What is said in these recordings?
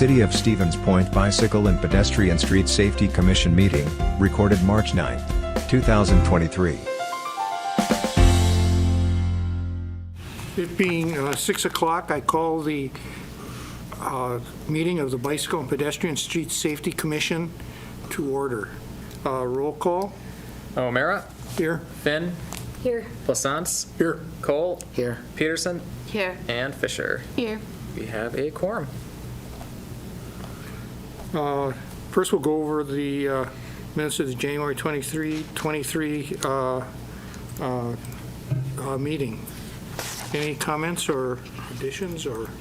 City of Stevens Point Bicycle and Pedestrian Street Safety Commission meeting, recorded March 9, 2023. It being 6 o'clock, I call the meeting of the Bicycle and Pedestrian Street Safety Commission to order. Roll call. O'Mara. Here. Finn. Here. Plassance. Here. Cole. Here. Peterson. Here. And Fisher. Here. We have a quorum. First, we'll go over the minutes of the January 23 meeting. Any comments or additions or?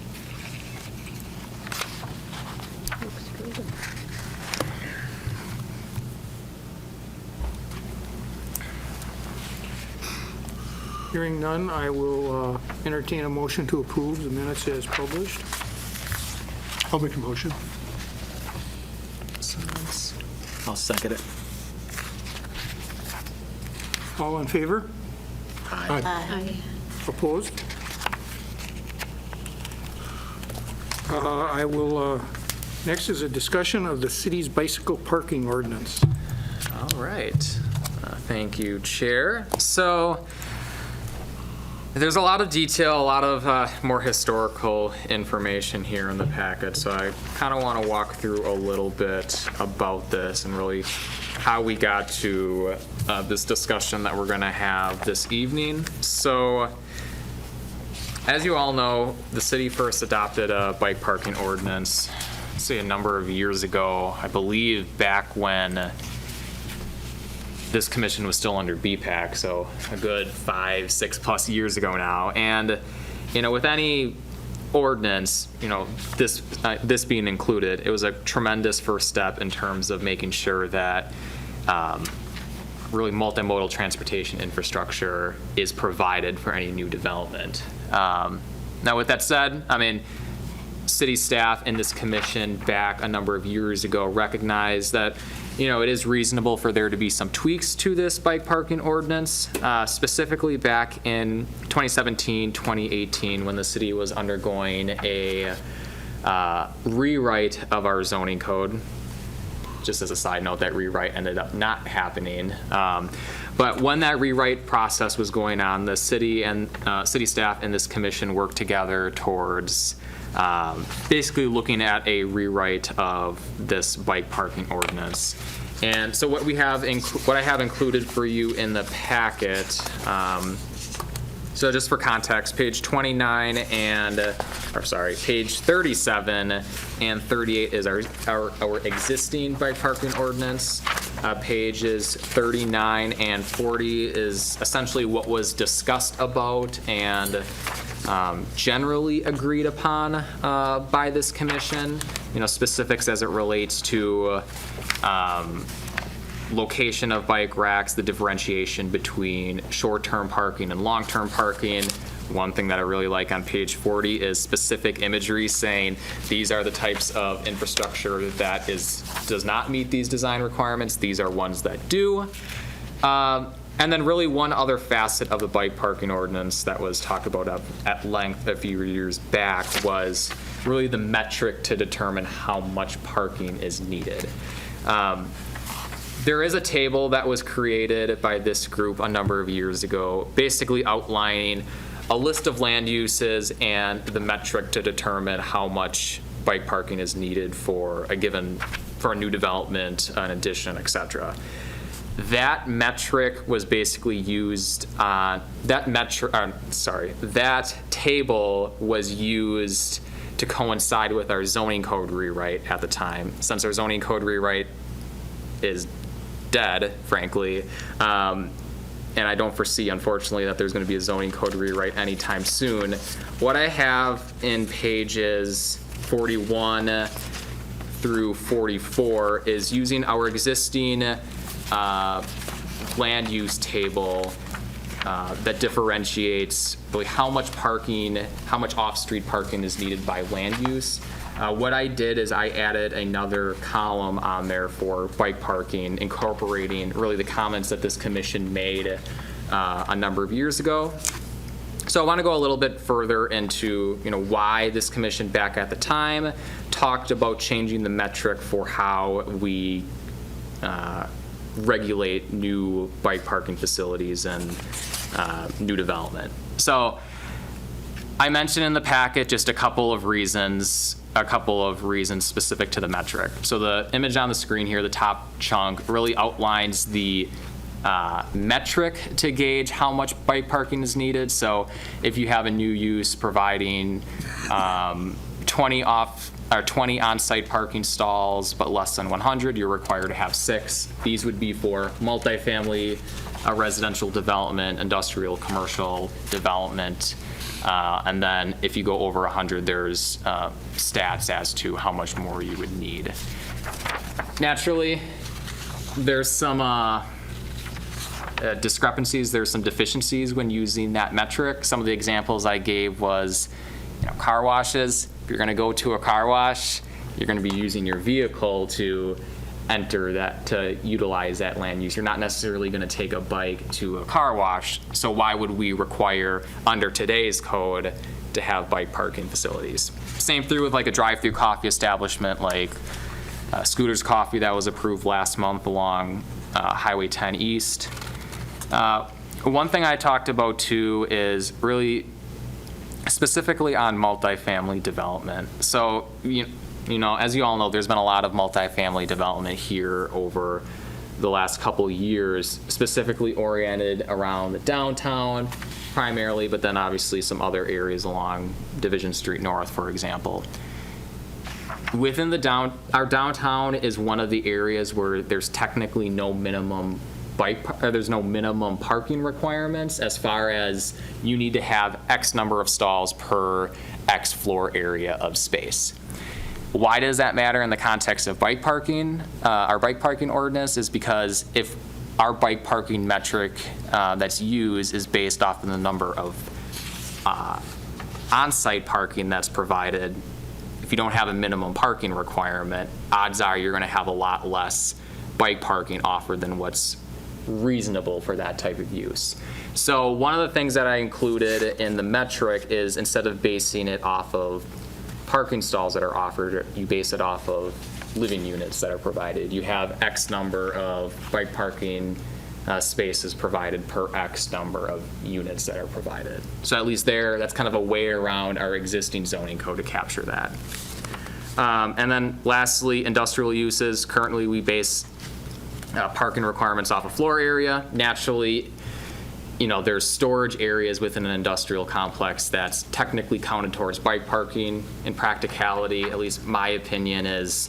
Hearing none, I will entertain a motion to approve the minutes as published. I'll make a motion. I'll second it. All in favor? Aye. Opposed? I will, next is a discussion of the city's bicycle parking ordinance. All right. Thank you, Chair. So there's a lot of detail, a lot of more historical information here in the packet, so I kind of want to walk through a little bit about this and really how we got to this discussion that we're going to have this evening. So, as you all know, the city first adopted a bike parking ordinance, say a number of years ago, I believe back when this commission was still under BPAC, so a good 5-6+ years ago now. And, with any ordinance, this being included, it was a tremendous first step in terms of making sure that really multimodal transportation infrastructure is provided for any new development. Now, with that said, city staff and this commission back a number of years ago recognized that it is reasonable for there to be some tweaks to this bike parking ordinance, specifically back in 2017, 2018, when the city was undergoing a rewrite of our zoning code. Just as a side note, that rewrite ended up not happening. But when that rewrite process was going on, the city and city staff and this commission worked together towards basically looking at a rewrite of this bike parking ordinance. And so what I have included for you in the packet, so just for context, page 29 page 37 and 38 is our existing bike parking ordinance. Pages 39 and 40 is essentially what was discussed about and generally agreed upon by this commission. Specifics as it relates to location of bike racks, the differentiation between short-term parking and long-term parking. One thing that I really like on page 40 is specific imagery saying these are the types of infrastructure that does not meet these design requirements. These are ones that do. And then really one other facet of the bike parking ordinance that was talked about at length a few years back was really the metric to determine how much parking is needed. There is a table that was created by this group a number of years ago, basically outlining a list of land uses and the metric to determine how much bike parking is needed for a new development, an addition, etc. That metric was basically used that table was used to coincide with our zoning code rewrite at the time. Since our zoning code rewrite is dead, frankly, and I don't foresee, unfortunately, that there's going to be a zoning code rewrite anytime soon. What I have in pages 41 through 44 is using our existing land use table that differentiates really how much off-street parking is needed by land use. What I did is I added another column on there for bike parking, incorporating really the comments that this commission made a number of years ago. So I want to go a little bit further into, why this commission back at the time talked about changing the metric for how we regulate new bike parking facilities and new development. So I mentioned in the packet just a couple of reasons specific to the metric. So the image on the screen here, the top chunk, really outlines the metric to gauge how much bike parking is needed. So if you have a new use providing 20 on-site parking stalls, but less than 100, you're required to have 6. These would be for multifamily, residential development, industrial, commercial development. And then if you go over 100, there's stats as to how much more you would need. Naturally, there's some discrepancies, there's some deficiencies when using that metric. Some of the examples I gave was, car washes. If you're going to go to a car wash, you're going to be using your vehicle to enter that, to utilize that land use. You're not necessarily going to take a bike to a car wash. So why would we require under today's code to have bike parking facilities? Same through with like a drive-through coffee establishment like Scooter's Coffee that was approved last month along Highway 10 East. One thing I talked about too is really specifically on multifamily development. So, as you all know, there's been a lot of multifamily development here over the last couple years, specifically oriented around the downtown primarily, but then obviously some other areas along Division Street North, for example. Within our downtown is one of the areas where there's technically no minimum there's no minimum parking requirements as far as you need to have X number of stalls per X floor area of space. Why does that matter in the context of bike parking? Our bike parking ordinance is because if our bike parking metric that's used is based off of the number of on-site parking that's provided, if you don't have a minimum parking requirement, odds are you're going to have a lot less bike parking offered than what's reasonable for that type of use. So one of the things that I included in the metric is instead of basing it off of parking stalls that are offered, you base it off of living units that are provided. You have X number of bike parking spaces provided per X number of units that are provided. So at least that's kind of a way around our existing zoning code to capture that. And then lastly, industrial uses. Currently we base parking requirements off of floor area. Naturally, there's storage areas within an industrial complex that's technically counted towards bike parking. In practicality, at least my opinion is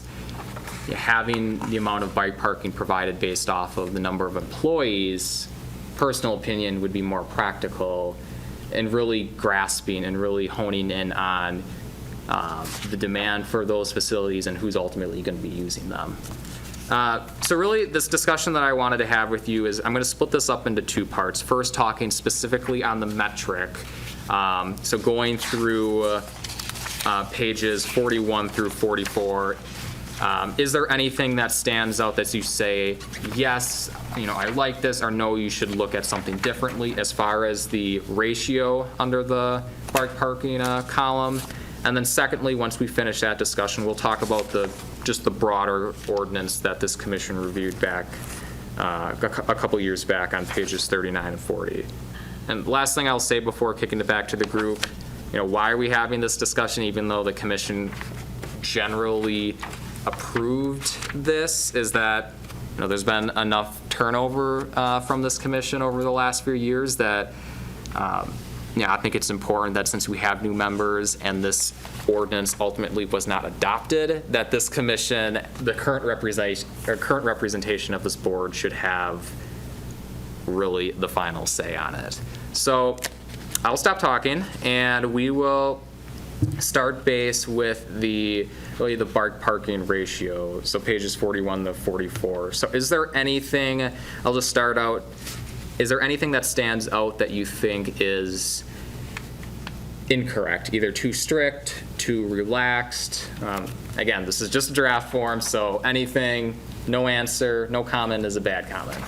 having the amount of bike parking provided based off of the number of employees, personal opinion would be more practical and really grasping and really honing in on the demand for those facilities and who's ultimately going to be using them. So really, this discussion that I wanted to have with you is I'm going to split this up into 2 parts. First, talking specifically on the metric. So going through pages 41 through 44, is there anything that stands out that you say, yes, I like this, or no, you should look at something differently as far as the ratio under the bike parking column? And then secondly, once we finish that discussion, we'll talk about just the broader ordinance that this commission reviewed back a couple years back on pages 39 and 40. And the last thing I'll say before kicking it back to the group, why are we having this discussion even though the commission generally approved this, is that there's been enough turnover from this commission over the last few years that I think it's important that since we have new members and this ordinance ultimately was not adopted, that this commission, the current representation of this board should have really the final say on it. So I'll stop talking and we will start base with the bike parking ratio. So pages 41 to 44. So is there anything, I'll just start out, is there anything that stands out that you think is incorrect, either too strict, too relaxed? Again, this is just a draft form, so anything, no answer, no comment is a bad comment.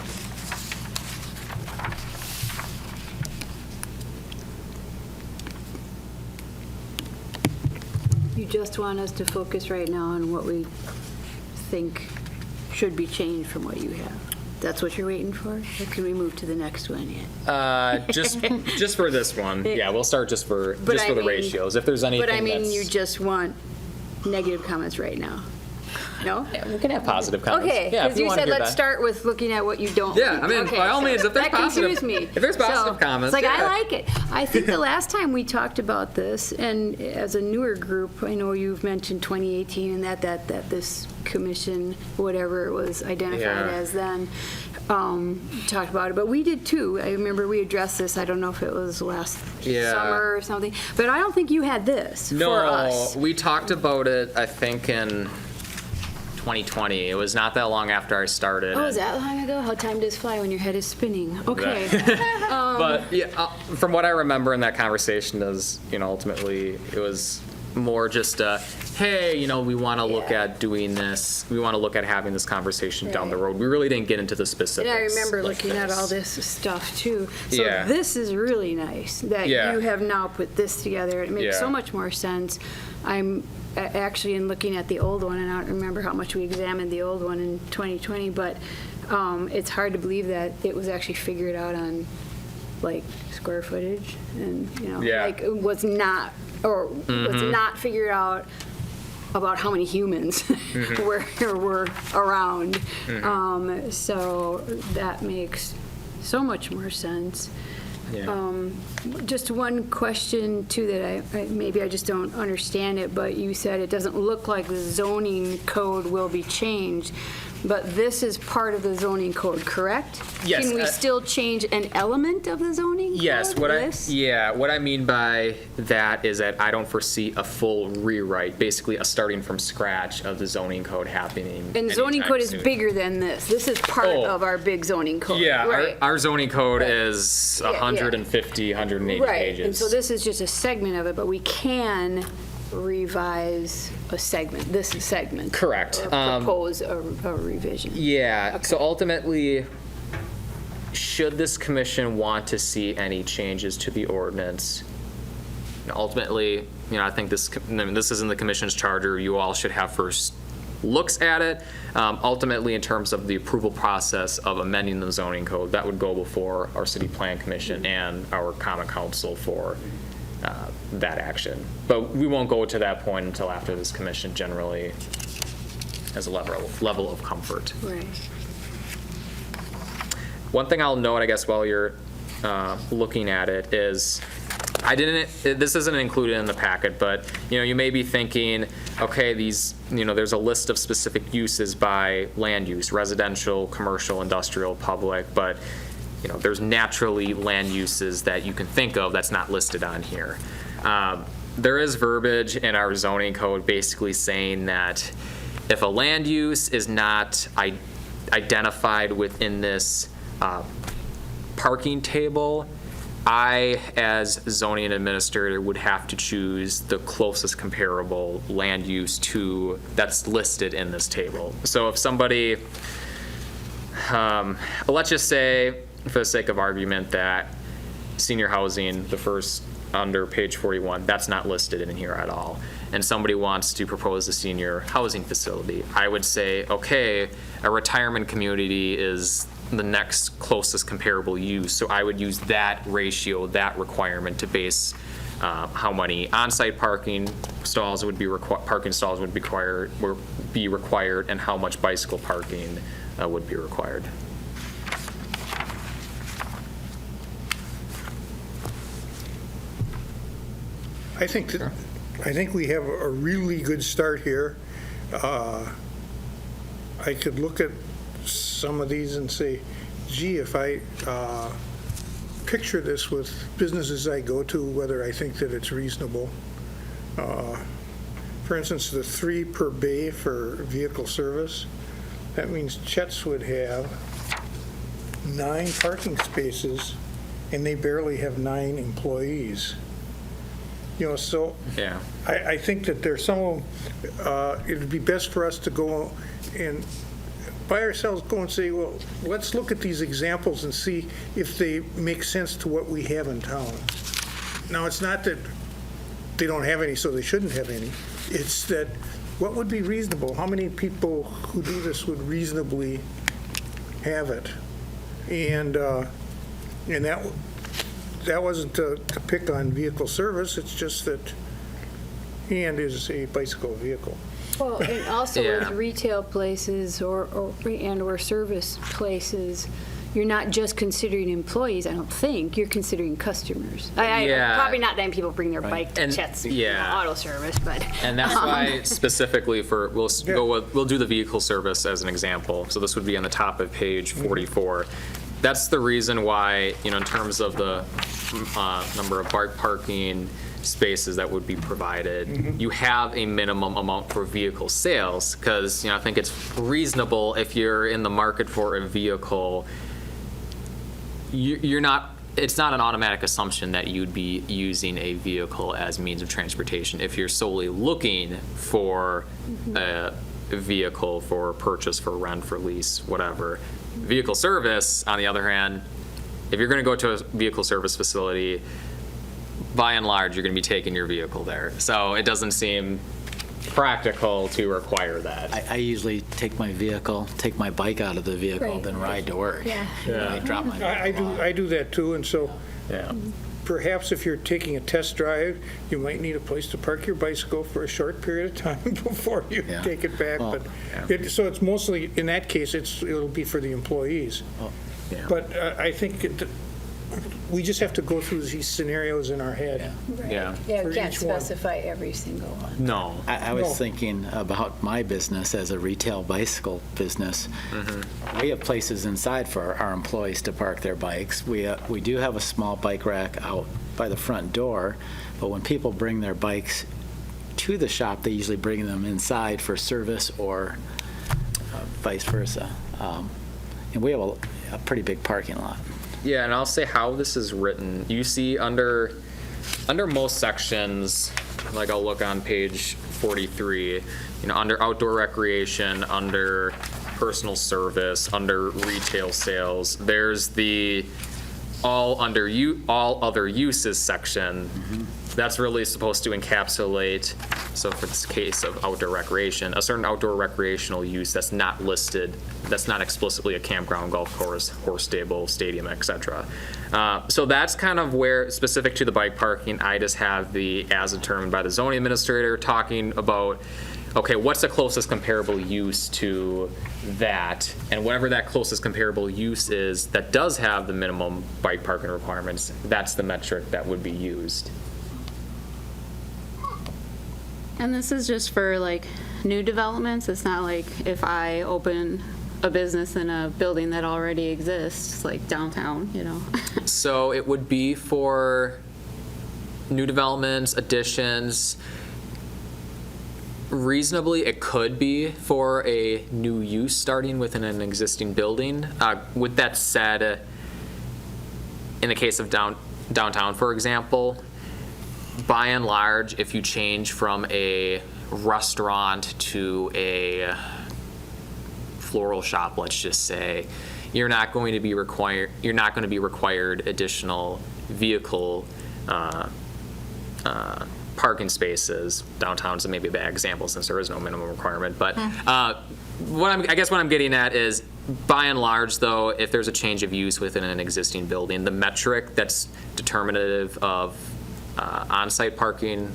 You just want us to focus right now on what we think should be changed from what you have? That's what you're waiting for? Or can we move to the next one yet? Just for this one, yeah, we'll start just for But I the mean- ratios. If there's anything But I mean, that's- you just want negative comments right now? No? we can have positive comments. Okay, Yeah, if because you wanna said hear let's that. start with looking at what you don't Yeah, like. I mean, Okay, by all so means, if there's that positive- confused me. if there's positive So, comments, it's like, yeah. I like it. I think the last time we talked about this, and as a newer group, I know you've mentioned 2018 and that this commission, whatever it was identified Yeah. as then, talked about it, but we did too. I remember we addressed this, I don't know if it was last Yeah. summer or something, but I don't think you had this No, for us. we talked about it, I think, in 2020. It was not that long after I started. Oh, is that long ago? How time does fly when your head is spinning. Okay. But yeah, from what I remember in that conversation is, ultimately it was more just hey, we want to look Yeah. at doing this. We want to look at having this conversation down the Right. road. We really didn't get into the And specifics. I remember like looking at all this stuff too. So Yeah. this is really nice that Yeah. you have now put this together. It makes Yeah. so much more sense. I'm actually in looking at the old one, and I don't remember how much we examined the old one in 2020, but it's hard to believe that it was actually figured out on like square footage and, Yeah. like it was not, or was not figured out about how many humans were around. So that makes so much more sense. Yeah. Just one question too that maybe I just don't understand it, but you said it doesn't look like the zoning code will be changed, but this is part of the zoning code, correct? Yes, Can we still change an element of the zoning code? Yes, what I mean by that is that I don't foresee a full rewrite, basically a starting from scratch of the zoning code happening. And zoning anytime code is soon. bigger than this. This is part Oh. of our big zoning code. Yeah, Right. our zoning code Right. is Yeah, yeah. 150, 180 Right, pages. and so this is just a segment of it, but we can revise a segment, this segment. Correct. Or propose a revision. Yeah, so ultimately, should this commission want to see any changes to the ordinance, ultimately, I think this is in the commission's charter, you all should have first looks at it. Ultimately, in terms of the approval process of amending the zoning code, that would go before our city plan commission and our common council for that action. But we won't go to that point until after this commission generally has a level of comfort. Right. One thing I'll note, I guess, while you're looking at it is, this isn't included in the packet, but, you may be thinking, okay, there's a list of specific uses by land use, residential, commercial, industrial, public, but, there's naturally land uses that you can think of that's not listed on here. There is verbiage in our zoning code basically saying that if a land use is not identified within this parking table, I, as zoning administrator, would have to choose the closest comparable land use to that's listed in this table. So if somebody, let's just say, for the sake of argument, that senior housing, the first under page 41, that's not listed in here at all, and somebody wants to propose a senior housing facility, I would say, okay, a retirement community is the next closest comparable use, so I would use that ratio, that requirement to base how many on-site parking stalls would be required, and how much bicycle parking would be required. I think we have a really good start here. I could look at some of these and say, gee, if I picture this with businesses I go to, whether I think that it's reasonable. For instance, the 3 per bay for vehicle service, that means Chet's would have 9 parking spaces, and they barely have 9 employees. So Yeah. I think that there's some, it'd be best for us to go and by ourselves go and say, well, let's look at these examples and see if they make sense to what we have in town. Now, it's not that they don't have any, so they shouldn't have any. It's that, what would be reasonable? How many people who do this would reasonably have it? And that wasn't to pick on vehicle service, it's just that and is a bicycle vehicle. Well, and also Yeah. with retail places or service places, you're not just considering employees, I don't think, you're considering customers. Yeah. Probably not then people bring their bike to And- Chet's yeah. auto service, but. And that's why specifically we'll do the vehicle service as an example. So this would be on the top of page 44. That's the reason why, in terms of the number of bike parking spaces that would be provided, you have a minimum amount for vehicle sales, because, I think it's reasonable if you're in the market for a vehicle, it's not an automatic assumption that you'd be using a vehicle as means of transportation. If you're solely looking for a vehicle for purchase, for rent, for lease, whatever. Vehicle service, on the other hand, if you're going to go to a vehicle service facility, by and large, you're going to be taking your vehicle there. So it doesn't seem practical to require that. I usually take my bike out of the vehicle, Right. then ride to work. Yeah. I drop my bike off. I do that too, and so Yeah. perhaps if you're taking a test drive, you might need a place to park your bicycle for a short period of time before you Yeah. take it back. Well, But so it's mostly, in that case, it'll be for the employees. Yeah. But I think we just have to go through these scenarios in our head. Yeah. Yeah, For we can't each one. specify every single one. No. I was No. thinking about my business as a retail bicycle business. We have places inside for our employees to park their bikes. We do have a small bike rack out by the front door, but when people bring their bikes to the shop, they usually bring them inside for service or vice versa. And we have a pretty big parking lot. Yeah, and I'll say how this is written. You see under most sections, like I'll look on page 43, under outdoor recreation, under personal service, under retail sales, there's the all other uses section. That's really supposed to encapsulate, so for this case of outdoor recreation, a certain outdoor recreational use that's not listed, that's not explicitly a campground, golf course, horse stable, stadium, etc. So that's kind of where, specific to the bike parking, I just have the as determined by the zoning administrator talking about, okay, what's the closest comparable use to that? And whatever that closest comparable use is that does have the minimum bike parking requirements, that's the metric that would be used. And this is just for like new developments. It's not like if I open a business in a building that already exists, like downtown, So it would be for new developments, additions. Reasonably, it could be for a new use starting within an existing building. With that said, in the case of downtown, for example, by and large, if you change from a restaurant to a floral shop, let's just say, you're not going to be required additional vehicle parking spaces. Downtown's maybe a bad example since there is no minimum requirement, but what I'm getting at is, by and large, though, if there's a change of use within an existing building, the metric that's determinative of on-site parking,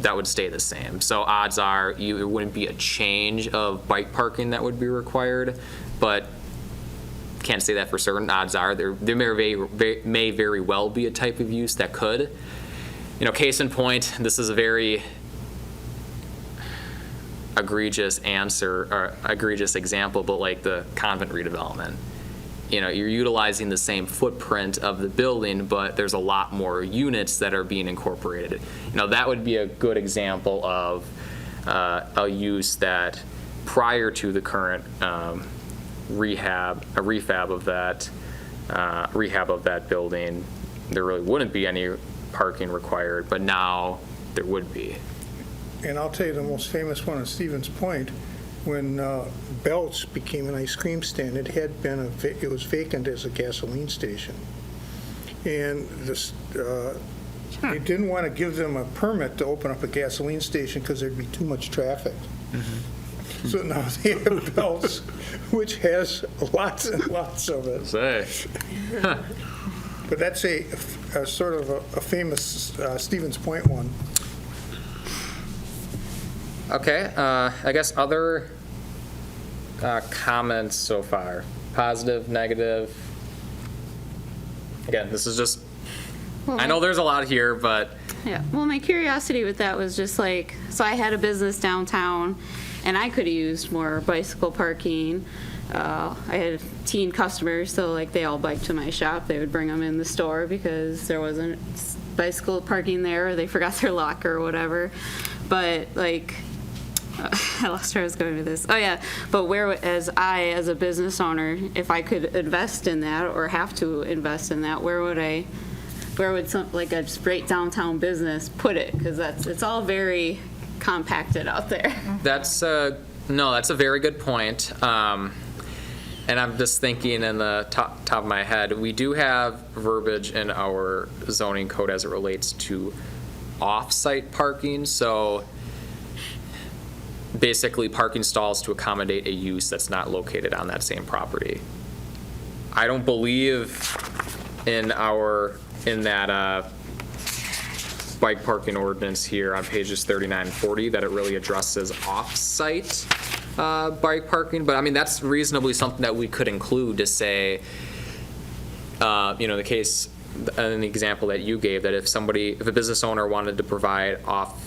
that would stay the same. So odds are there wouldn't be a change of bike parking that would be required, but can't say that for certain. Odds are there may very well be a type of use that could. Case in point, this is a very egregious example, but like the convent redevelopment. You're utilizing the same footprint of the building, but there's a lot more units that are being incorporated. That would be a good example of a use that prior to the current rehab of that building, there really wouldn't be any parking required, but now there would be. And I'll tell you the most famous one at Stevens Point, when Belts became an ice cream stand, it was vacant as a gasoline station. And They didn't want to give them a permit to open up a gasoline station because there'd be too much traffic. So now they have belts, which has lots and lots of it. Say. But that's a sort of a famous Stevens Point one. Okay, I guess other comments so far? Positive, negative? Again, this is just, I know there's a lot here, but Yeah, well, my curiosity with that was just like, so I had a business downtown, and I could have used more bicycle parking. I had teen customers, so like they all biked to my shop. They would bring them in the store because there wasn't bicycle parking there, or they forgot their locker or whatever. But like, I lost where I was going with this. Oh yeah, but as a business owner, if I could invest in that or have to invest in that, where would some, like a straight downtown business put it? Because it's all very compacted out there. that's a very good point. And I'm just thinking in the top of my head, we do have verbiage in our zoning code as it relates to off-site parking. So basically parking stalls to accommodate a use that's not located on that same property. I don't believe in that bike parking ordinance here on pages 39 and 40 that it really addresses off-site bike parking, but I mean, that's reasonably something that we could include to say, the case, an example that you gave, that if a business owner wanted to provide off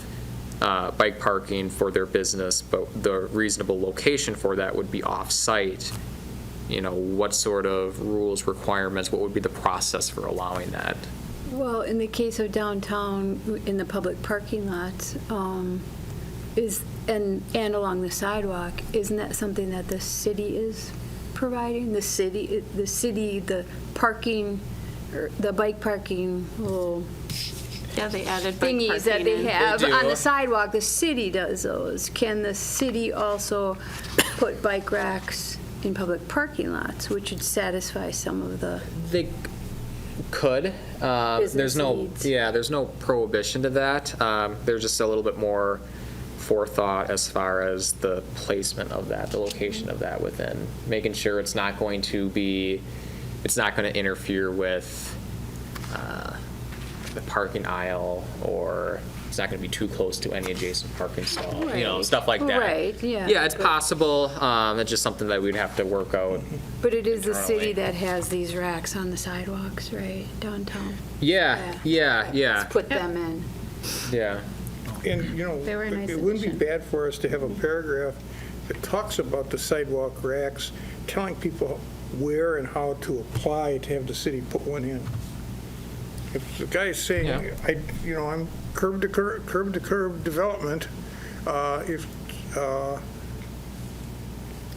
bike parking for their business, but the reasonable location for that would be off-site, what sort of rules, requirements, what would be the process for allowing that? Well, in the case of downtown, in the public parking lots, and along the sidewalk, isn't that something that the city is providing? The parking, or the bike parking little Yeah, they added bike thingies parking that they in. have They do. on the sidewalk, the city does those. Can the city also put bike racks in public parking lots, which would satisfy some of the They could. There's business no, needs? there's no prohibition to that. There's just a little bit more forethought as far as the placement of that, the location of that within, making sure it's not going to interfere with the parking aisle, or it's not going to be too close to any adjacent parking stall, Right. stuff like that. Right, yeah. Yeah, it's But- possible. It's just something that we'd have to work out. But it is the internally. city that has these racks on the sidewalks, right, downtown? Yeah. Let's put them in. Yeah. And, They were a nice it wouldn't be addition. bad for us to have a paragraph that talks about the sidewalk racks, telling people where and how to apply to have the city put one in. If the guy's saying, Yeah. I'm curb to curb development,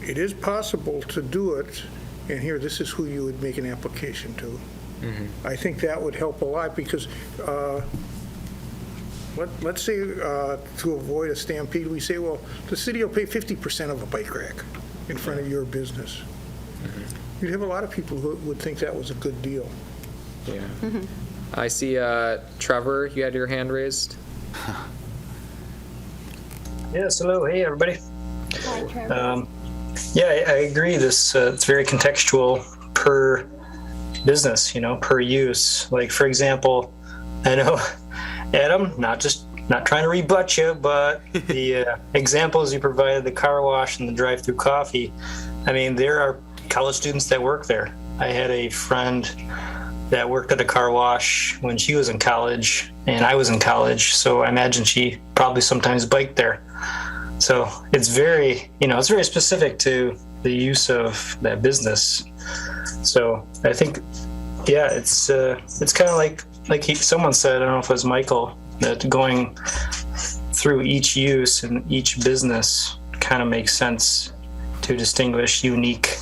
it is possible to do it, and here, this is who you would make an application to. I think that would help a lot, because let's say to avoid a stampede, we say, well, the city will pay 50% of a bike rack in front of your business. You'd have a lot of people who would think that was a good deal. Yeah. I see, Trevor, you had your hand raised. Yes, hello. Hey, everybody. Hi, Trevor. Yeah, I agree. This it's very contextual per business, per use. Like, for example, I know, Adam, not trying to rebut you, but the examples you provided, the car wash and the drive-through coffee, I mean, there are college students that work there. I had a friend that worked at a car wash when she was in college, and I was in college, so I imagine she probably sometimes biked there. So it's very, it's very specific to the use of that business. So I think, yeah, it's kind of like someone said, I don't know if it was Michael, that going through each use and each business kind of makes sense to distinguish unique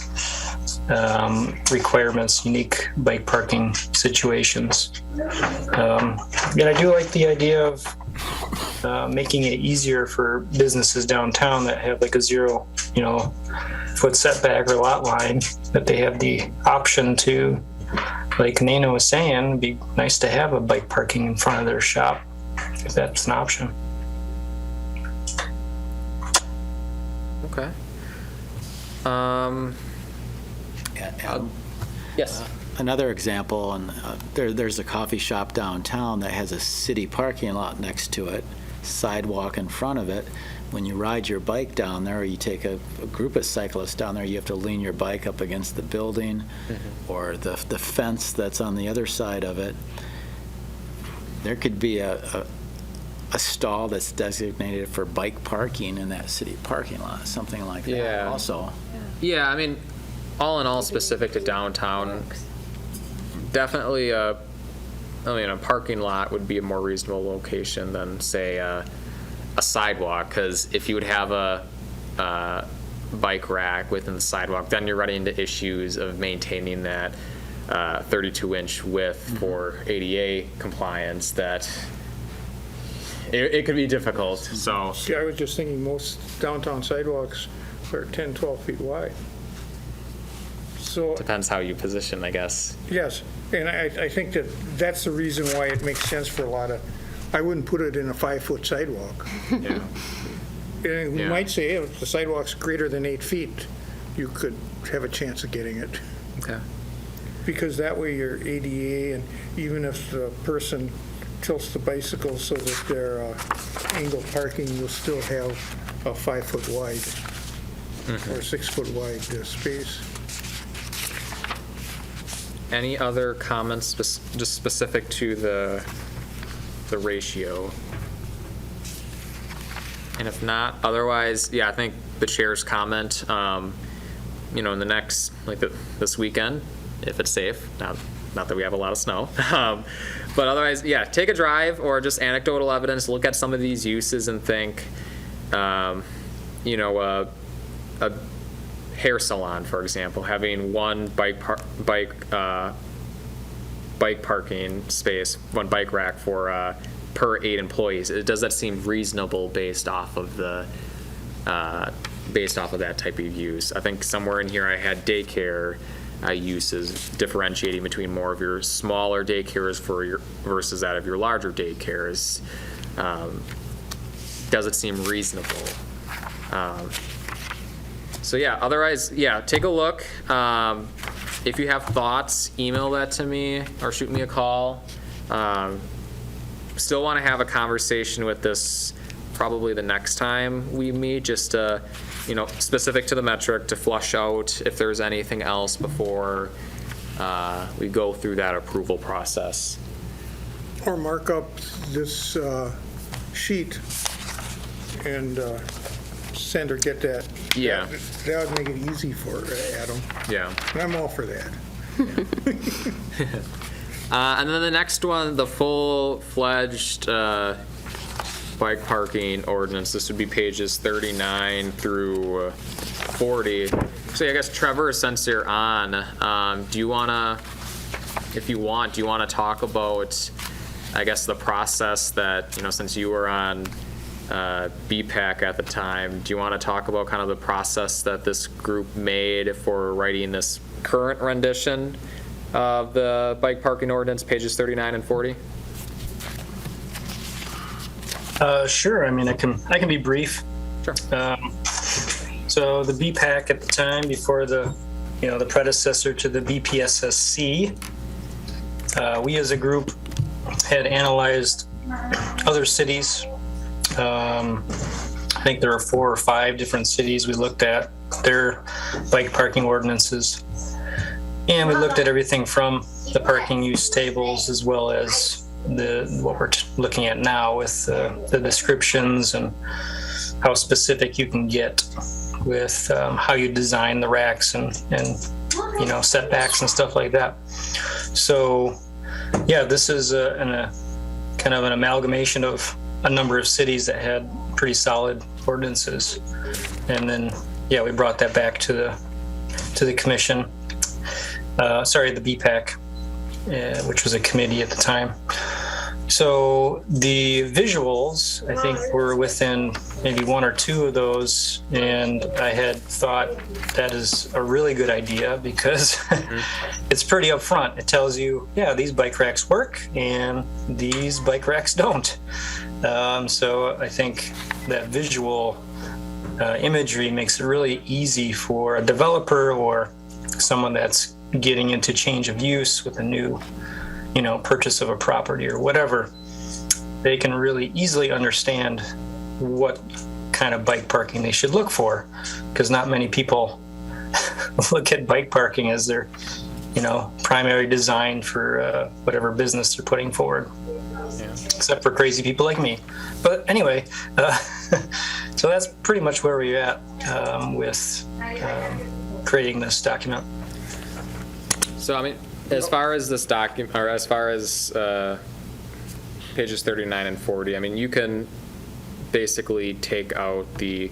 requirements, unique bike parking situations. And I do like the idea of making it easier for businesses downtown that have like a 0, foot setback or lot line, that they have the option to like Nana was saying, it'd be nice to have a bike parking in front of their shop, if that's an option. Okay. Yes. Another example, and there's a coffee shop downtown that has a city parking lot next to it, sidewalk in front of it. When you ride your bike down there, or you take a group of cyclists down there, you have to lean your bike up against the building or the fence that's on the other side of it. There could be a stall that's designated for bike parking in that city parking lot, something like that Yeah. also. Yeah, I mean, all in all, specific to downtown, definitely a parking lot would be a more reasonable location than, say, a sidewalk, because if you would have a bike rack within the sidewalk, then you're running into issues of maintaining that 32-inch width for ADA compliance that it could be difficult, so. See, I was just thinking most downtown sidewalks are 10, 12 feet wide. So, Depends how you position, I guess. yes, and I think that's the reason why it makes sense for a lot of, I wouldn't put it in a 5-foot sidewalk. Yeah. And we Yeah. might say if the sidewalk's greater than 8 feet, you could have a chance of getting it. Okay. Because that way your ADA, and even if the person tilts the bicycle so that they're angled parking, you'll still have a 5-foot wide or 6-foot wide space. Any other comments just specific to the ratio? And if not, otherwise, yeah, I think the chair's comment, in the next, this weekend, if it's safe, not that we have a lot of snow, but otherwise, yeah, take a drive or just anecdotal evidence, look at some of these uses and think, a hair salon, for example, having one bike parking space, one bike rack for per 8 employees. Does that seem reasonable based off of that type of use? I think somewhere in here I had daycare uses, differentiating between more of your smaller daycares versus that of your larger daycares. Does it seem reasonable? So yeah, otherwise, yeah, take a look. If you have thoughts, email that to me or shoot me a call. Still want to have a conversation with this probably the next time we meet, just to, specific to the metric, to flush out if there's anything else before we go through that approval process. Or mark up this sheet and send or get that. Yeah. That would make it easy for Adam. Yeah. And I'm all for that. And then the next one, the full-fledged bike parking ordinance. This would be pages 39 through 40. So I guess, Trevor, since you're on, do you want to talk about, I guess, the process that, since you were on BPAC at the time, do you want to talk about kind of the process that this group made for writing this current rendition of the bike parking ordinance, pages 39 and 40? Sure. I mean, I can be brief. Sure. So the BPAC at the time, before the predecessor to the BPSSC, we as a group had analyzed other cities. I think there are 4 or 5 different cities we looked at their bike parking ordinances. And we looked at everything from the parking use tables as well as what we're looking at now with the descriptions and how specific you can get with how you design the racks and setbacks and stuff like that. So yeah, this is a kind of an amalgamation of a number of cities that had pretty solid ordinances, and then we brought that back to the commission. The BPAC, which was a committee at the time. So the visuals, I think, were within maybe one or two of those, and I had thought that is a really good idea because it's pretty upfront. It tells you, yeah, these bike racks work and these bike racks don't. So I think that visual imagery makes it really easy for a developer or someone that's getting into change of use with a new purchase of a property or whatever. They can really easily understand what kind of bike parking they should look for, because not many people look at bike parking as their primary design for whatever business they're putting forward. Except for crazy people like me. But anyway, so that's pretty much where we're at with creating this document. So, I mean, as far as this document, or as far as pages 39 and 40, I mean, you can basically take out the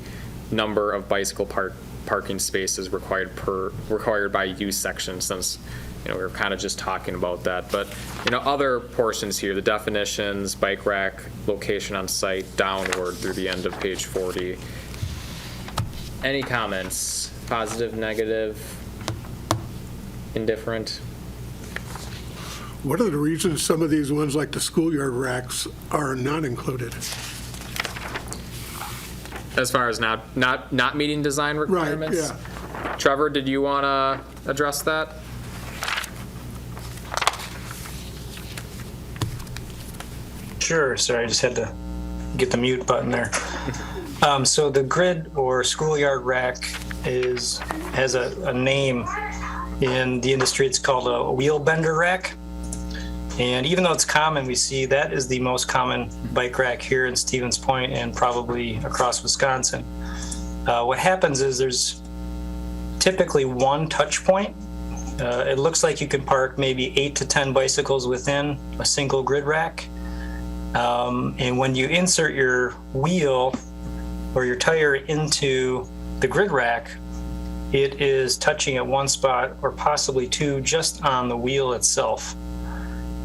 number of bicycle parking spaces required by use section, since we were kind of just talking about that. But other portions here, the definitions, bike rack, location on site, downward through the end of page 40. Any comments? Positive, negative, indifferent? What are the reasons some of these ones, like the schoolyard racks, are not included? As far as not meeting design requirements? Right, yeah. Trevor, did you want to address that? Sure. Sorry, I just had to get the mute button there. So the grid or schoolyard rack has a name in the industry. It's called a wheel bender rack. And even though it's common, we see that is the most common bike rack here in Stevens Point and probably across Wisconsin. What happens is there's typically one touch point. It looks like you can park maybe 8 to 10 bicycles within a single grid rack. And when you insert your wheel or your tire into the grid rack, it is touching at one spot or possibly two just on the wheel itself.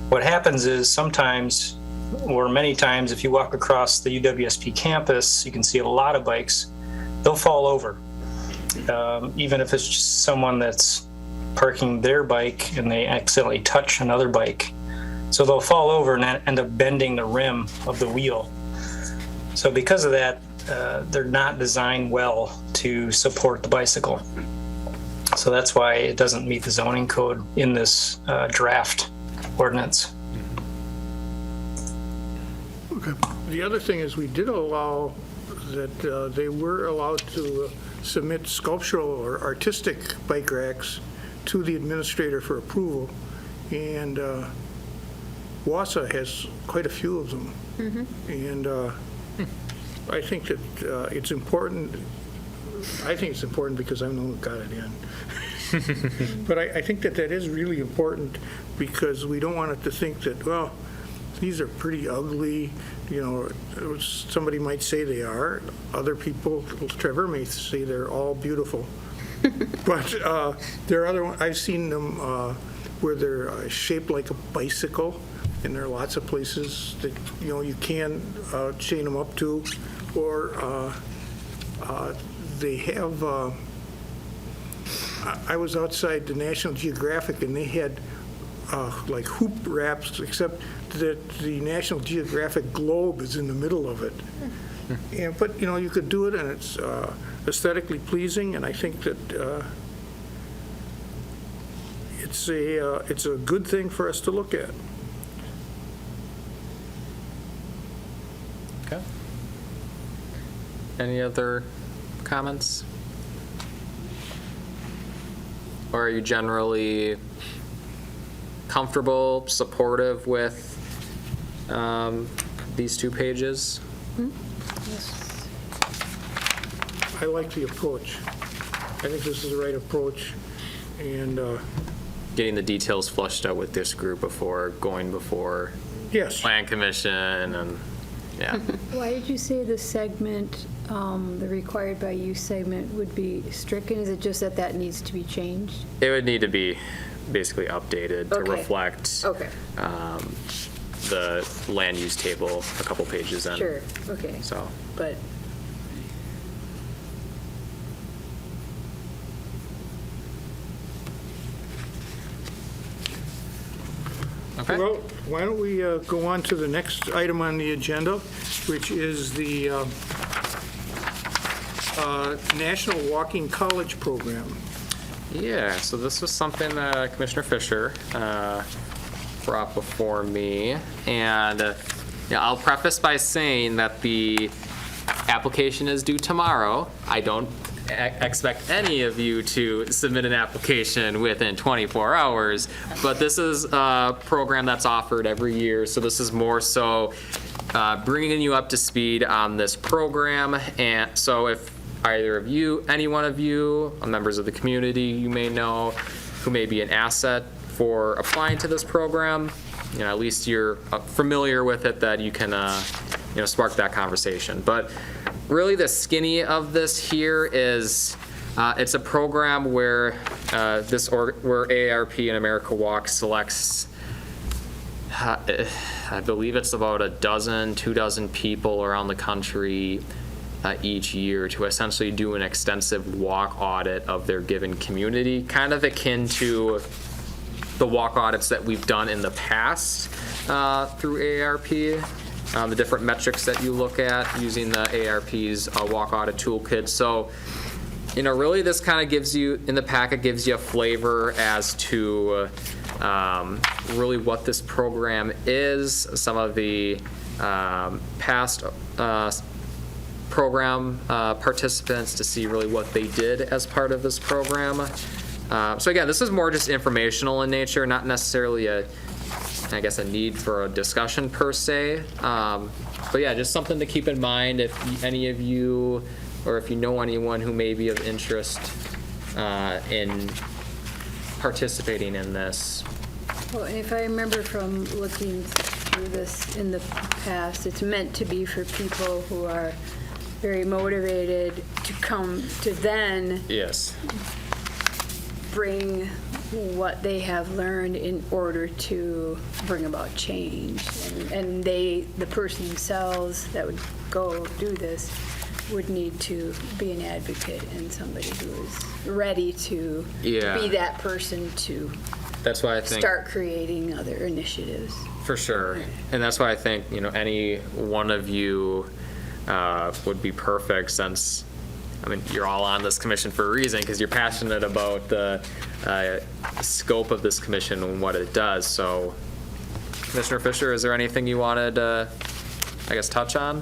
What happens is sometimes, or many times, if you walk across the UWSP campus, you can see a lot of bikes, they'll fall over. Even if it's just someone that's parking their bike and they accidentally touch another bike. So they'll fall over and end up bending the rim of the wheel. So because of that, they're not designed well to support the bicycle. So that's why it doesn't meet the zoning code in this draft ordinance. Okay. The other thing is we did allow that they were allowed to submit sculptural or artistic bike racks to the administrator for approval. And WASA has quite a few of them. And I think that it's important. I think it's important because I'm the one who got it in. But I think that is really important because we don't want it to think that, well, these are pretty ugly. Somebody might say they are. Other people, Trevor may say they're all beautiful. But there are other ones. I've seen them where they're shaped like a bicycle, and there are lots of places that you can chain them up to, or they have. I was outside the National Geographic, and they had like hoop wraps, except that the National Geographic globe is in the middle of it. But you could do it, and it's aesthetically pleasing, and I think that it's a good thing for us to look at. Okay. Any other comments? Or are you generally comfortable, supportive with these two pages? I like the approach. I think this is the right approach, and Getting the details flushed out with this group before yes. Plan Commission and, yeah. Why did you say the segment, the required by use segment would be stricken? Is it just that needs to be changed? It would need to be basically updated to Okay. reflect Okay. the land use table a couple pages in. Sure, okay, So, but okay. Well, why don't we go on to the next item on the agenda, which is the National Walking College Program. Yeah, so this was something that Commissioner Fisher brought before me. And yeah, I'll preface by saying that the application is due tomorrow. I don't expect any of you to submit an application within 24 hours, but this is a program that's offered every year, so this is more so bringing you up to speed on this program. And so if either of you, any one of you, members of the community you may know who may be an asset for applying to this program, at least you're familiar with it, that you can spark that conversation. But really the skinny of this here is it's a program where where AARP and America Walk selects I believe it's about 2 people around the country each year to essentially do an extensive walk audit of their given community, kind of akin to the walk audits that we've done in the past through AARP, the different metrics that you look at using the AARP's walk audit toolkit. So, really this kind of gives you, in the packet, gives you a flavor as to really what this program is, some of the past program participants, to see really what they did as part of this program. So again, this is more just informational in nature, not necessarily a need for a discussion per se. But yeah, just something to keep in mind if any of you, or if you know anyone who may be of interest in participating in this. well, and if I remember from looking through this in the past, it's meant to be for people who are very motivated to come to then Yes. bring what they have learned in order to bring about change. And the person themselves that would go do this would need to be an advocate and somebody who is ready to Yeah. be that person to That's why I think. start creating other initiatives. For sure. And that's why I think, any one of you would be perfect, since, you're all on this commission for a reason, because you're passionate about the scope of this commission and what it does. So, Commissioner Fisher, is there anything you wanted to, touch on?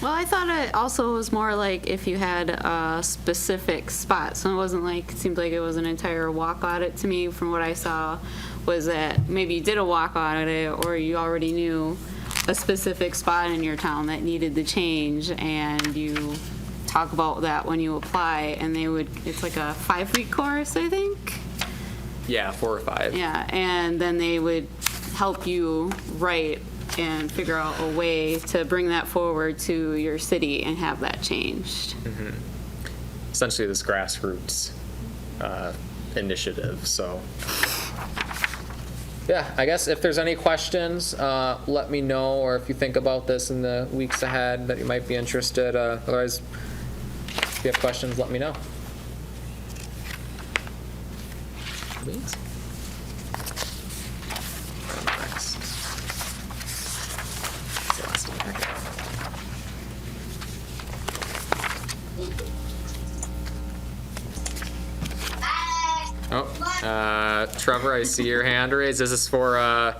Well, I thought it also was more like if you had a specific spot. So it wasn't like, it seemed like it was an entire walk audit to me from what I saw, was that maybe you did a walk audit or you already knew a specific spot in your town that needed the change, and you talk about that when you apply, and it's like a 5-week course, I think. Yeah, 4 or 5. Yeah, and then they would help you write and figure out a way to bring that forward to your city and have that changed. Essentially this grassroots initiative, so. Yeah, I guess if there's any questions, let me know, or if you think about this in the weeks ahead that you might be interested. Otherwise, if you have questions, let me know. Please. Next. It's the last one. Okay. Oh, Trevor, I see your hand raised. Is this for item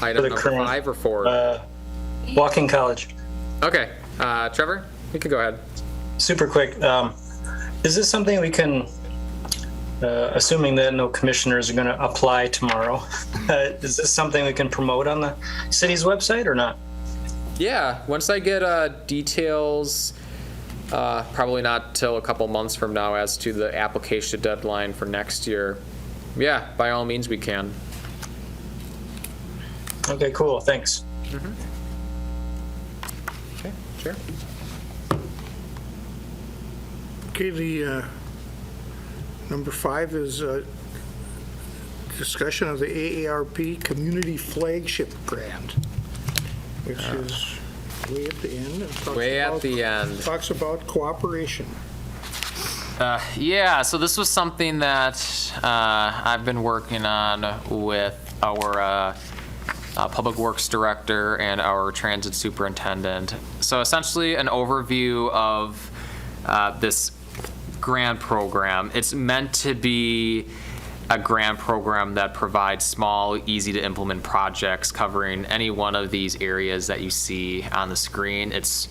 number current, 5 or 4? Walking college. Okay, Trevor, you can go ahead. Super quick. Is this something we can, assuming that no commissioners are going to apply tomorrow, is this something we can promote on the city's website or not? Yeah, once I get details, probably not till a couple months from now, as to the application deadline for next year, yeah, by all means we can. Okay, cool. Thanks. Okay, sure. Okay, the number 5 is discussion of the AARP Community Flagship Grant, which is way at the end. and talks Way at about- the end. Talks about cooperation. Yeah, so this was something that I've been working on with our Public Works Director and our Transit Superintendent. So essentially an overview of this grant program. It's meant to be a grant program that provides small, easy to implement projects covering any one of these areas that you see on the screen. It's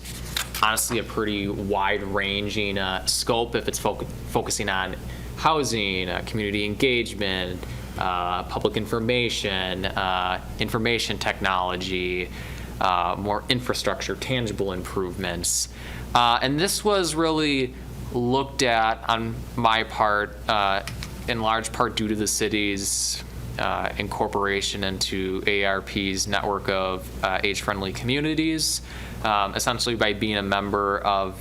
honestly a pretty wide-ranging scope if it's focusing on housing, community engagement, public information, information technology, more infrastructure, tangible improvements. And this was really looked at on my part, in large part due to the city's incorporation into AARP's network of age-friendly communities. Essentially by being a member of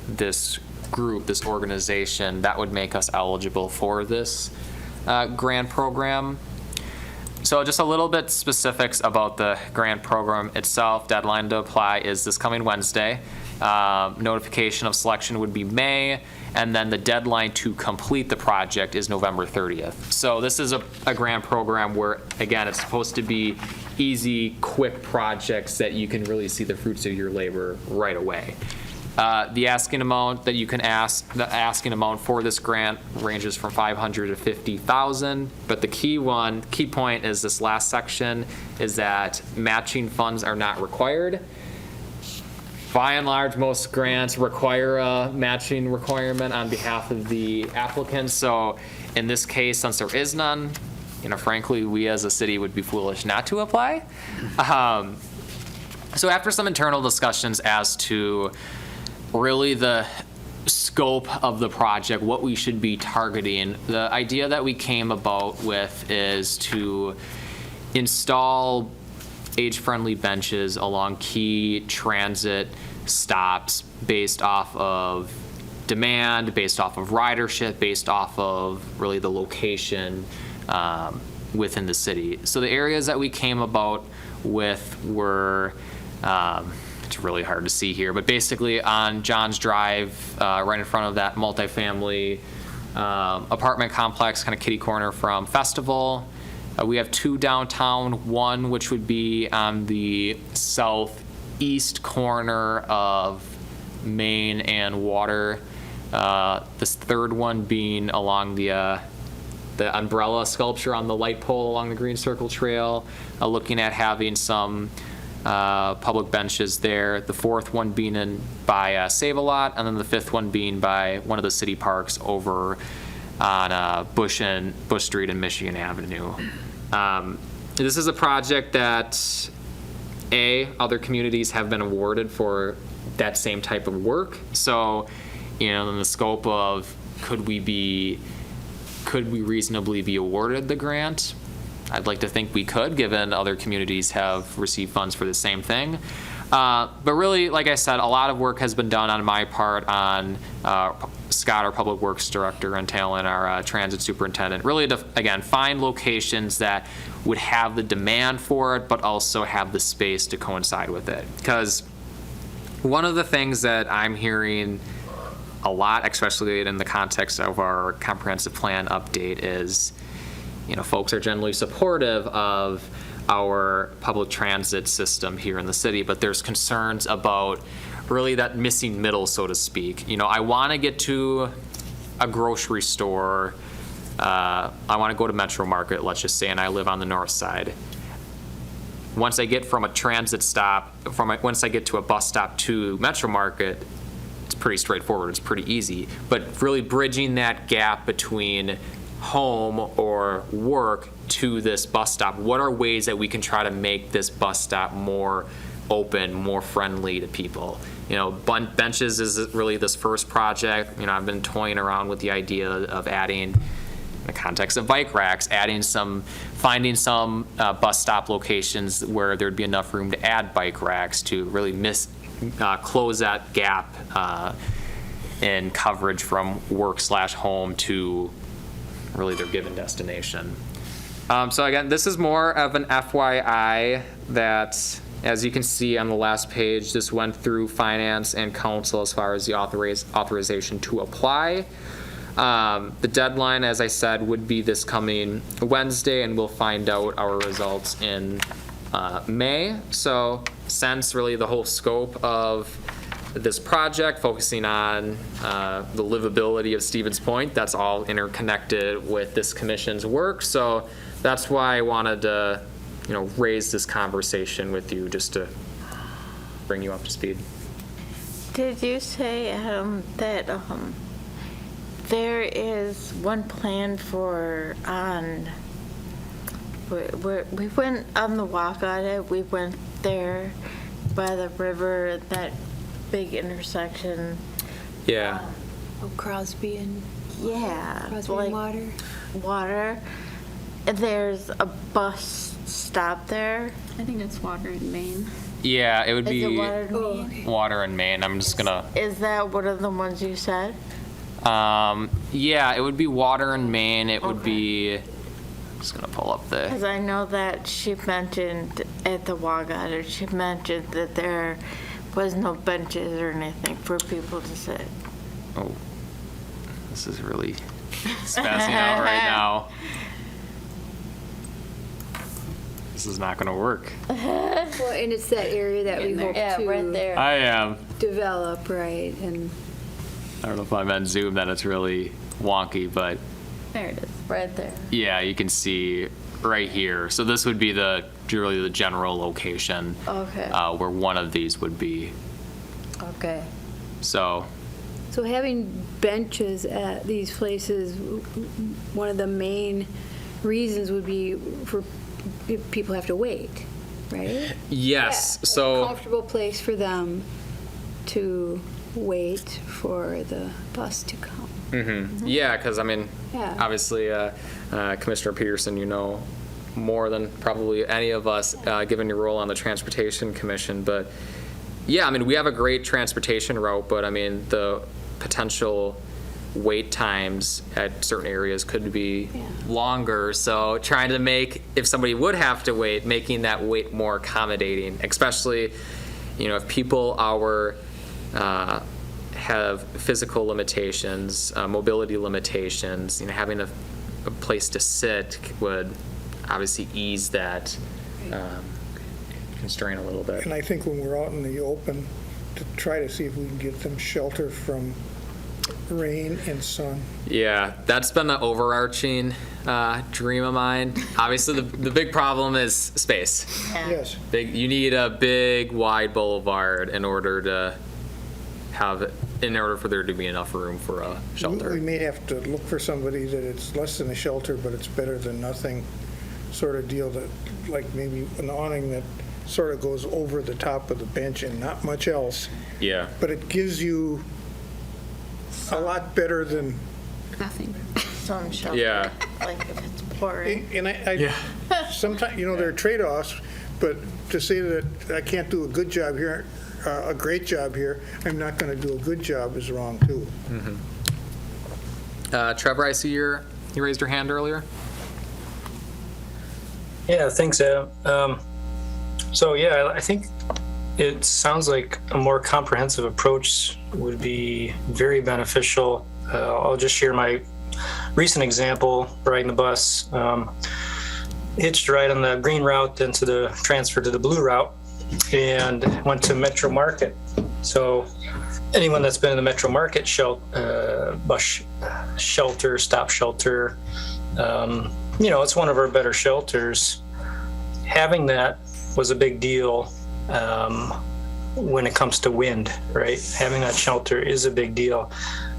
this group, this organization, that would make us eligible for this grant program. So just a little bit specifics about the grant program itself. Deadline to apply is this coming Wednesday. Notification of selection would be May, and then the deadline to complete the project is November 30th. So this is a grant program where, again, it's supposed to be easy, quick projects that you can really see the fruits of your labor right away. The asking amount that you can ask, the asking amount for this grant ranges from $500 to $50,000. But the key point is this last section is that matching funds are not required. By and large, most grants require a matching requirement on behalf of the applicant. So in this case, since there is none, frankly, we as a city would be foolish not to apply. So after some internal discussions as to really the scope of the project, what we should be targeting, the idea that we came about with is to install age-friendly benches along key transit stops based off of demand, based off of ridership, based off of really the location within the city. So the areas that we came about with were, it's really hard to see here, but basically on Johns Drive, right in front of that multifamily apartment complex, kind of kitty corner from Festival. We have two downtown, one which would be on the southeast corner of Main and Water. This third one being along the umbrella sculpture on the light pole along the Green Circle Trail, looking at having some public benches there. The fourth one being by Save-A-Lot, and then the fifth one being by one of the city parks over on Bush Street and Michigan Avenue. This is a project that other communities have been awarded for that same type of work. So, in the scope of could we reasonably be awarded the grant? I'd like to think we could, given other communities have received funds for the same thing. But really, like I said, a lot of work has been done on my part on Scott, our Public Works Director, and Talon, our Transit Superintendent, really to, again, find locations that would have the demand for it, but also have the space to coincide with it. Because one of the things that I'm hearing a lot, especially in the context of our comprehensive plan update, is, folks are generally supportive of our public transit system here in the city, but there's concerns about really that missing middle, so to speak. I want to get to a grocery store. I want to go to Metro Market, let's just say, and I live on the north side. Once I get from a transit stop, once I get to a bus stop to Metro Market, it's pretty straightforward, it's pretty easy. But really bridging that gap between home or work to this bus stop, what are ways that we can try to make this bus stop more open, more friendly to people? Benches is really this first project. I've been toying around with the idea of adding, in the context of bike racks, finding some bus stop locations where there'd be enough room to add bike racks to really close that gap in coverage from work/home to really their given destination. So again, this is more of an FYI that, as you can see on the last page, this went through finance and council as far as the authorization to apply. The deadline, as I said, would be this coming Wednesday, and we'll find out our results in May. So since really the whole scope of this project, focusing on the livability of Stevens Point, that's all interconnected with this commission's work. So that's why I wanted to, raise this conversation with you, just to bring you up to speed. Did you say, Adam, that there is one plan for we went on the walk on it, we went there by the river, that big intersection. Yeah. Oh, Crosby and Yeah. Crosby and Water. Water. And there's a bus stop there. I think it's Water in Maine. Yeah, it would Is it be Water in Oh, Maine? okay. Water in Maine. I'm just gonna, Is that one of the ones you said? yeah, it would be Water in Maine. It would Okay. be, I'm just gonna pull up the, Because I know that she mentioned at the walk on it, she mentioned that there was no benches or anything for people to sit. oh, this is really spazzing out right now. This is not gonna work. Well, and it's that area that we hope Yeah, right to there. I am. develop, right? And I don't know if I'm on Zoom that it's really wonky, but There it is, right there. yeah, you can see right here. So this would be really the general location Okay, where one of these would be. okay. So so having benches at these places, one of the main reasons would be for if people have to wait, right? yes, Yeah, a so comfortable place for them to wait for the bus to come. yeah, because I mean, Yeah. obviously, Commissioner Peterson, you know more than probably any of us, given your role on the Transportation Commission. But yeah, I mean, we have a great transportation route, but I mean, the potential wait times at certain areas could be longer. So trying to make, if somebody would have to wait, making that wait more accommodating, especially, if people have physical limitations, mobility limitations, having a place to sit would obviously ease that constraint a little bit. And I think when we're out in the open, to try to see if we can get them shelter from rain and sun. Yeah, that's been an overarching dream of mine. Obviously, the big problem is space. Yes. You need a big, wide boulevard in order for there to be enough room for a shelter. We may have to look for somebody that it's less than a shelter, but it's better than nothing sort of deal, that, like maybe an awning that sort of goes over the top of the bench and not much else. Yeah. But it gives you a lot better than, Nothing. Some shelter. Yeah. Like if it's pouring. and I sometimes, there are trade-offs, but to say that I can't do a good job here, a great job here, I'm not going to do a good job is wrong too. Trevor, I see you raised your hand earlier. Yeah, thanks, Adam. So yeah, I think it sounds like a more comprehensive approach would be very beneficial. I'll just share my recent example, riding the bus. Hitched a ride on the green route, then transferred to the blue route, and went to Metro Market. So anyone that's been in the Metro Market bus shelter, stop shelter, it's one of our better shelters. Having that was a big deal when it comes to wind, right? Having that shelter is a big deal.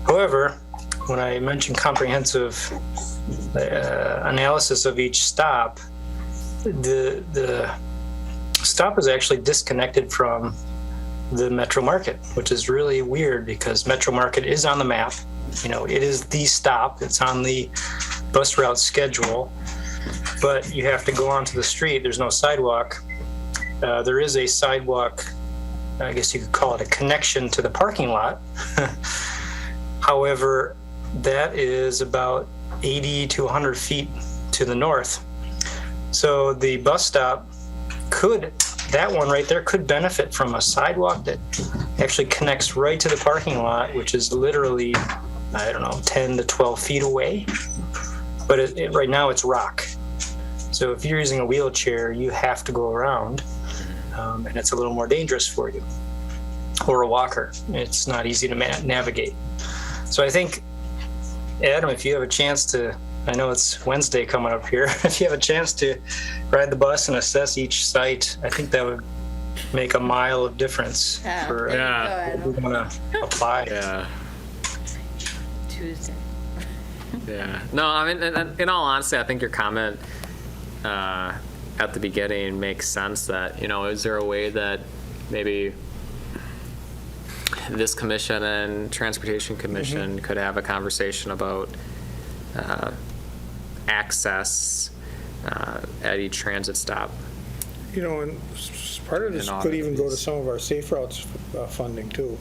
However, when I mentioned comprehensive analysis of each stop, the stop is actually disconnected from the Metro Market, which is really weird because Metro Market is on the map. It is the stop. It's on the bus route schedule, but you have to go onto the street. There's no sidewalk. There is a sidewalk, I guess you could call it a connection to the parking lot. However, that is about 80 to 100 feet to the north. So the bus stop that one right there could benefit from a sidewalk that actually connects right to the parking lot, which is literally, 10 to 12 feet away. But right now it's rock. So if you're using a wheelchair, you have to go around, and it's a little more dangerous for you. Or a walker. It's not easy to navigate. So I think, Adam, if you have a chance to, I know it's Wednesday coming up here, if you have a chance to ride the bus and assess each site, I think that would make a mile of difference for people who want to apply. Yeah. Tuesday. Yeah. No, I mean, in all honesty, I think your comment at the beginning makes sense that, is there a way that maybe this commission and Transportation Commission could have a conversation about access at each transit stop? And part of this could even go to some of our safe routes funding too.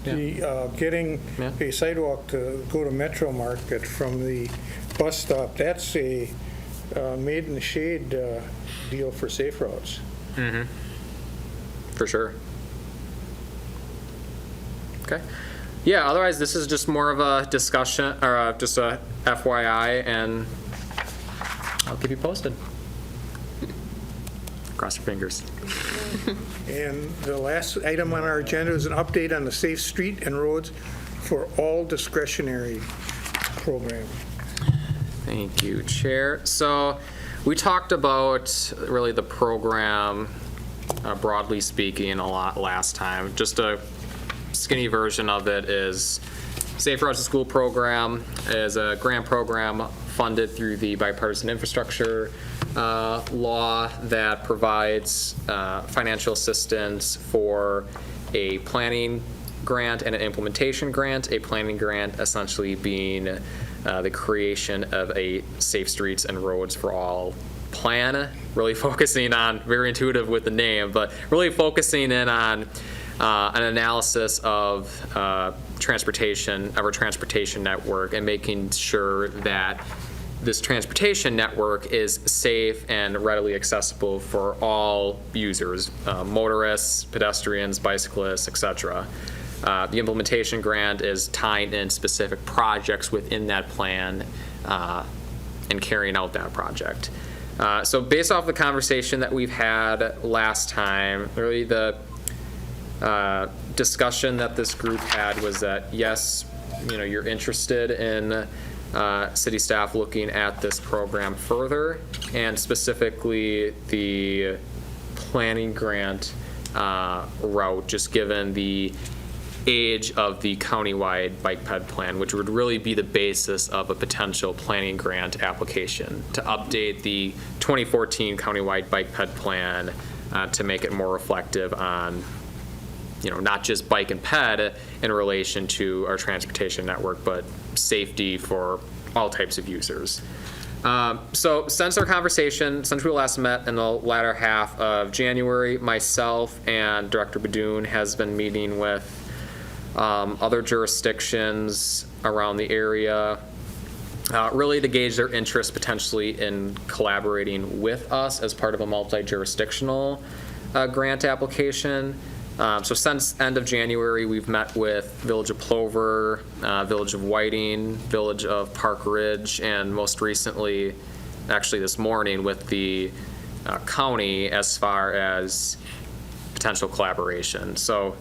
Getting a sidewalk to go to Metro Market from the bus stop, that's a made in the shade deal for safe routes. Mm-hmm. For sure. Okay. Yeah, otherwise this is just more of a discussion, or just a FYI, and I'll keep you posted. Cross your fingers. And the last item on our agenda is an update on the Safe Street and Roads for All discretionary program. Thank you, Chair. So we talked about really the program, broadly speaking, a lot last time. Just a skinny version of it is Safe Routes to School program is a grant program funded through the bipartisan infrastructure law that provides financial assistance for a planning grant and an implementation grant. A planning grant essentially being the creation of a Safe Streets and Roads for All plan, really focusing on, very intuitive with the name, but really focusing in on an analysis of transportation, of our transportation network, and making sure that this transportation network is safe and readily accessible for all users, motorists, pedestrians, bicyclists, etc. The implementation grant is tying in specific projects within that plan and carrying out that project. So based off the conversation that we've had last time, really the discussion that this group had was that, yes, you're interested in city staff looking at this program further, and specifically the planning grant route, just given the age of the countywide bike ped plan, which would really be the basis of a potential planning grant application to update the 2014 countywide bike ped plan to make it more reflective on not just bike and ped in relation to our transportation network, but safety for all types of users. So since our conversation, since we last met in the latter half of January, myself and Director Badoon has been meeting with other jurisdictions around the area, really to gauge their interest potentially in collaborating with us as part of a multi-jurisdictional grant application. So since end of January, we've met with Village of Plover, Village of Whiting, Village of Park Ridge, and most recently, actually this morning, with the county as far as potential collaboration. So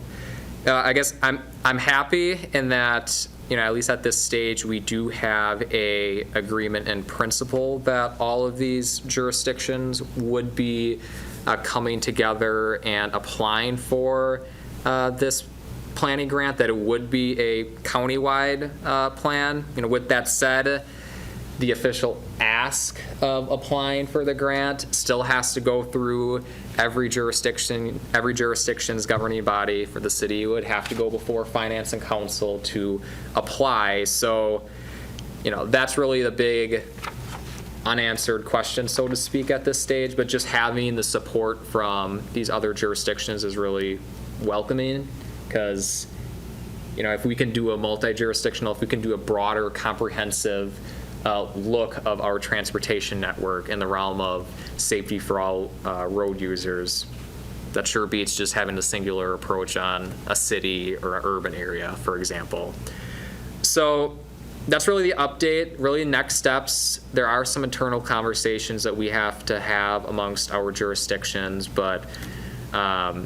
I guess I'm happy in that, at least at this stage, we do have a agreement in principle that all of these jurisdictions would be coming together and applying for this planning grant, that it would be a countywide plan. With that said, the official ask of applying for the grant still has to go through every jurisdiction's governing body for the city would have to go before Finance and Council to apply. So, that's really the big unanswered question, so to speak, at this stage, but just having the support from these other jurisdictions is really welcoming, because if we can do a multi-jurisdictional, if we can do a broader, comprehensive look of our transportation network in the realm of safety for all road users. That sure beats just having a singular approach on a city or an urban area, for example. So that's really the update. Really, next steps, there are some internal conversations that we have to have amongst our jurisdictions, but I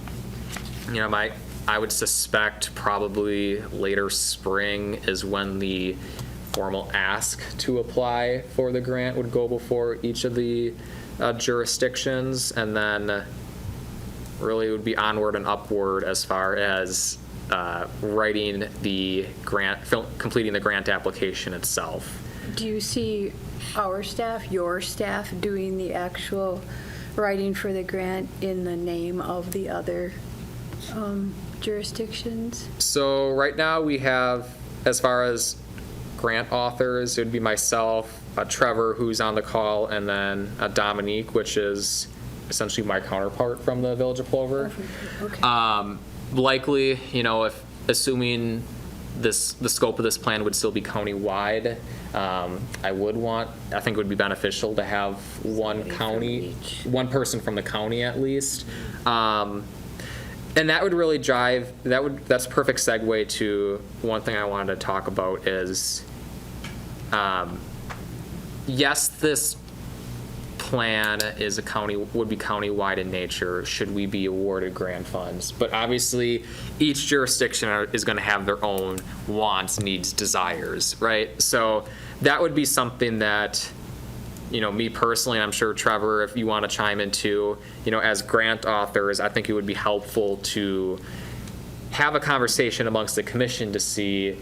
would suspect probably later spring is when the formal ask to apply for the grant would go before each of the jurisdictions, and then really it would be onward and upward as far as writing the grant, completing the grant application itself. Do you see our staff, your staff, doing the actual writing for the grant in the name of the other jurisdictions? So right now we have, as far as grant authors, it would be myself, Trevor, who's on the call, and then Dominique, which is essentially my counterpart from the Village of Plover. Okay. Likely, if assuming the scope of this plan would still be county-wide, I think it would be beneficial to have one person from the county at least. And that would really drive, that's a perfect segue to one thing I wanted to talk about is, yes, this plan is would be county-wide in nature should we be awarded grant funds. But obviously, each jurisdiction is going to have their own wants, needs, desires, right? So that would be something that, me personally, and I'm sure Trevor, if you want to chime in too, as grant authors, I think it would be helpful to have a conversation amongst the commission to see,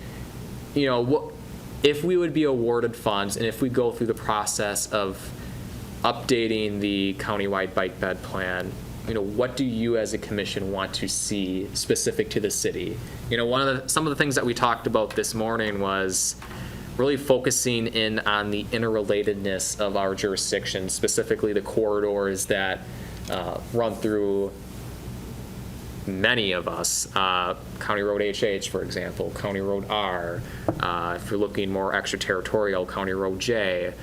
what if we would be awarded funds and if we go through the process of updating the countywide bike bed plan, what do you as a commission want to see specific to the city? Some of the things that we talked about this morning was really focusing in on the interrelatedness of our jurisdiction, specifically the corridors that run through many of us. County Road HH, for example, County Road R, if you're looking more extraterritorial, County Road J.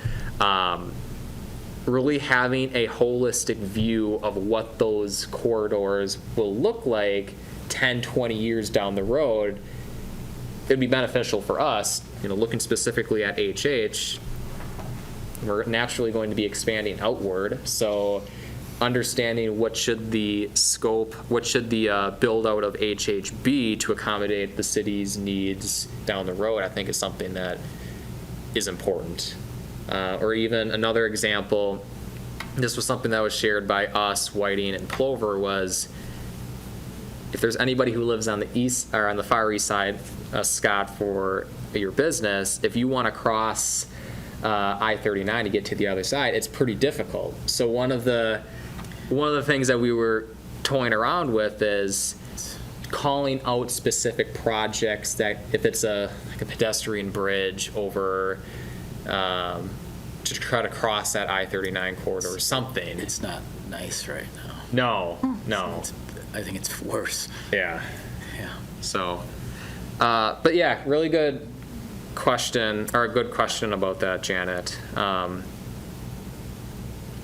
Really having a holistic view of what those corridors will look like 10, 20 years down the road, it'd be beneficial for us, looking specifically at HH, we're naturally going to be expanding outward. So understanding what should the build out of HH be to accommodate the city's needs down the road, I think is something that is important. Or even another example, this was something that was shared by us, Whiting and Plover, was if there's anybody who lives on the east or on the far east side, Scott, for your business, if you want to cross I-39 to get to the other side, it's pretty difficult. So one of the things that we were toying around with is calling out specific projects that if it's like a pedestrian bridge over to try to cross that I-39 corridor or something. It's not nice right now. No. I think it's worse. Yeah. Yeah. So, but yeah, really good question, or a good question about that, Janet.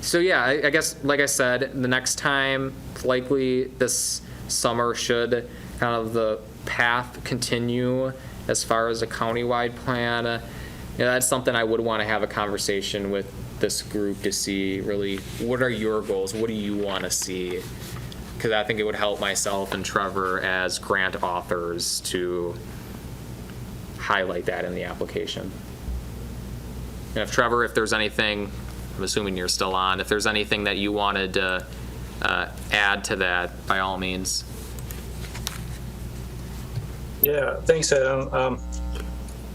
So yeah, I guess, like I said, the next time, likely this summer, should kind of the path continue as far as a countywide plan. That's something I would want to have a conversation with this group to see really what are your goals, what do you want to see? Because I think it would help myself and Trevor as grant authors to highlight that in the application. And if Trevor, if there's anything, I'm assuming you're still on, if there's anything that you wanted to add to that, by all means. Yeah, thanks, Adam.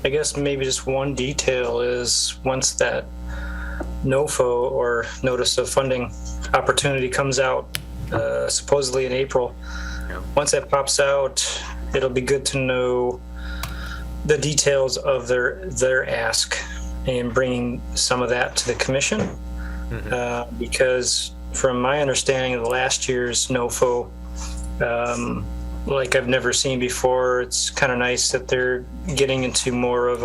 I guess maybe just one detail is once that NOFO, or Notice of Funding Opportunity, comes out, supposedly in April, once that pops out, it'll be good to know the details of their ask and bringing some of that to the commission. Because from my understanding of the last year's NOFO, like I've never seen before, it's kind of nice that they're getting into more of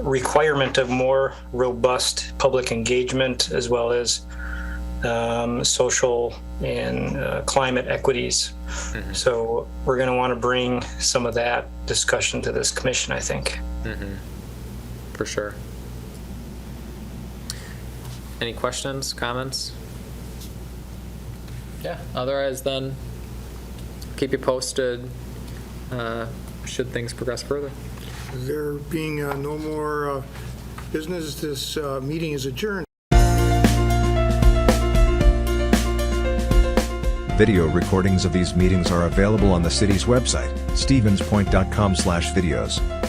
requirement of more robust public engagement as well as social and climate equities. So we're going to want to bring some of that discussion to this commission, I think. For sure. Any questions, comments? Yeah, otherwise then keep you posted should things progress further. There being no more business, this meeting is adjourned. Video recordings of these meetings are available on the city's website, stevenspoint.com/videos.